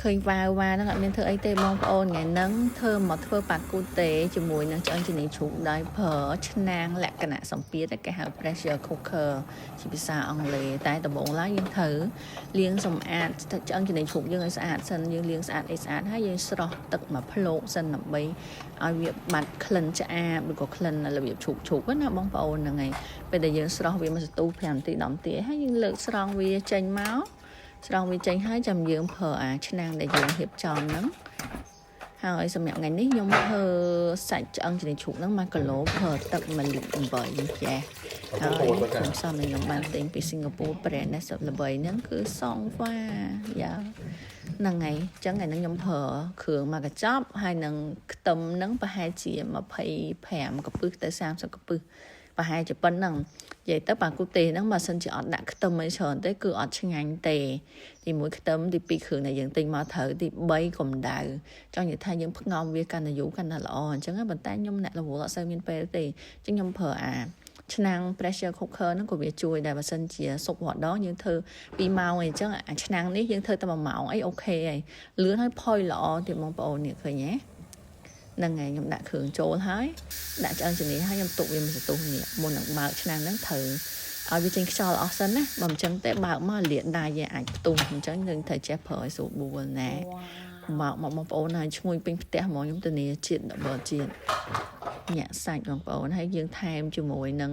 เคยว่านั่นก็មានធ្វើអីទេបងប្អូនថ្ងៃហ្នឹងធ្វើមកធ្វើបាគូតេជាមួយនឹងឆ្អឹងជំនីជ្រូកដោយប្រើឆ្នាំងលក្ខណៈសម្ពាធគេហៅ pressure cooker ជាភាសាអង់គ្លេសតែដំបូងឡើយយើងត្រូវលាងសម្អាតឆ្អឹងជំនីជ្រូកយើងឲ្យស្អាតសិនយើងលាងស្អាតហើយយើងស្រោះទឹកមកភ្លោកសិនដើម្បីឲ្យវាបាត់ក្លិនឆ្អាបឬក៏ក្លិនរបៀបជ្រូកណាបងប្អូនហ្នឹងហើយពេលដែលយើងស្រោះវាមកសន្ទុះ5នាទី10នាទីហើយយើងលើកស្រង់វាចេញមកស្រង់វាចេញហើយចាំយើងប្រើឆ្នាំងដែលយើងរៀបចំហ្នឹងហើយសម្រាប់ថ្ងៃនេះខ្ញុំធ្វើសាច់ឆ្អឹងជំនីជ្រូកហ្នឹង1គីឡូប្រើទឹក1លីត្រ8ចាហើយខ្ញុំសំនឹងខ្ញុំបានទិញពីសិង្ហបុរី brand នេះសុទ្ធល្បីហ្នឹងគឺសងវ៉ាយ៉ាហ្នឹងហើយអញ្ចឹងថ្ងៃហ្នឹងខ្ញុំប្រើគ្រឿងមកកញ្ចប់ហើយនឹងខ្ទឹមហ្នឹងប្រហែលជា25កំពឹសទៅ30កំពឹសប្រហែលជាប៉ុណ្ណឹងនិយាយទៅបាគូតេហ្នឹងបើសិនជាអត់ដាក់ខ្ទឹមអីច្រើនទេគឺអត់ឆ្ងាញ់ទេទី1ខ្ទឹមទី2គ្រឿងដែលយើងទិញមកត្រូវទី3កម្ដៅចង់និយាយថាយើងផ្ងំវាកាន់តែយូរកាន់តែល្អអញ្ចឹងប៉ុន្តែខ្ញុំអ្នករវល់អត់សូវមានពេលទេអញ្ចឹងខ្ញុំប្រើឆ្នាំង pressure cooker ហ្នឹងក៏វាជួយដែរបើសិនជាសុករាល់ដងយើងធ្វើ2ម៉ោងអីអញ្ចឹងឆ្នាំងនេះយើងធ្វើតែ1ម៉ោងអីអូខេហើយលឿនហើយផុយល្អទៀតបងប្អូននេះឃើញទេហ្នឹងហើយខ្ញុំដាក់គ្រឿងចូលហើយដាក់ឆ្អឹងជំនីហើយខ្ញុំទុកវាមួយសន្ទុះនេះមុននឹងបើកឆ្នាំងហ្នឹងត្រូវឲ្យវាចេញខ្យល់អស់សិនណាបើមិនចឹងទេបើកមកលាកដៃវាអាចផ្ទុះអញ្ចឹងយើងត្រូវចេះប្រើឲ្យស្រួលបួលណាមកបងប្អូនហើយឈ្ងុយពេញផ្ទះហ្មងខ្ញុំធានាជាតិdoubleជាតិញាក់សាច់បងប្អូនហើយយើងថែមជាមួយនឹង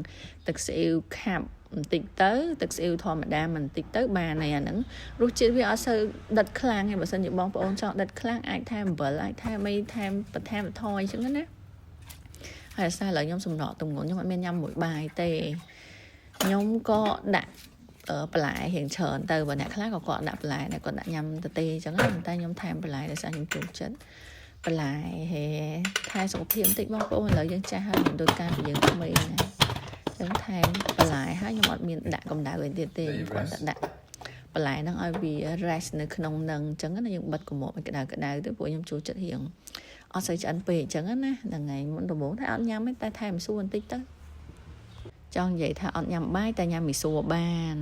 ទឹកស៊ីអ៊ីវខាប់បន្តិចទៅទឹកស៊ីអ៊ីវធម្មតាបន្តិចទៅបានហើយអាហ្នឹងរសជាតិវាអត់សូវដិតខ្លាំងទេបើសិនជាបងប្អូនចង់ដិតខ្លាំងអាចថែមអំបិលអាចថែមអីថែមបន្ថែមថយអញ្ចឹងណាហើយសារឥឡូវខ្ញុំសម្រក់ទម្ងន់ខ្ញុំអត់មានញ៉ាំមួយបាយទេខ្ញុំក៏ដាក់បន្លែរៀងច្រើនទៅបើអ្នកខ្លះក៏គាត់ដាក់បន្លែដែរគាត់ដាក់ញ៉ាំទៅទេអញ្ចឹងតែខ្ញុំថែមបន្លែដោយសារខ្ញុំចូលចិត្តបន្លែហេថែសុខភាពបន្តិចបងប្អូនឥឡូវយើងចាស់ហើយមិនដូចកាលពីយើងក្មេងណាអញ្ចឹងថែមបន្លែហើយខ្ញុំអត់មានដាក់កម្ដៅអីទៀតទេខ្ញុំគាត់ដាក់បន្លែហ្នឹងឲ្យវា rest នៅក្នុងហ្នឹងអញ្ចឹងណាយើងបិទកុំឲ្យក្តៅទៅព្រោះខ្ញុំចូលចិត្តរៀងអត់សូវឆ្អិនពេកអញ្ចឹងណាហ្នឹងហើយមុនដំបូងតែអត់ញ៉ាំទេតែថែមមីសួរបន្តិចទៅចង់និយាយថាអត់ញ៉ាំបាយតែញ៉ាំមីសួរបាន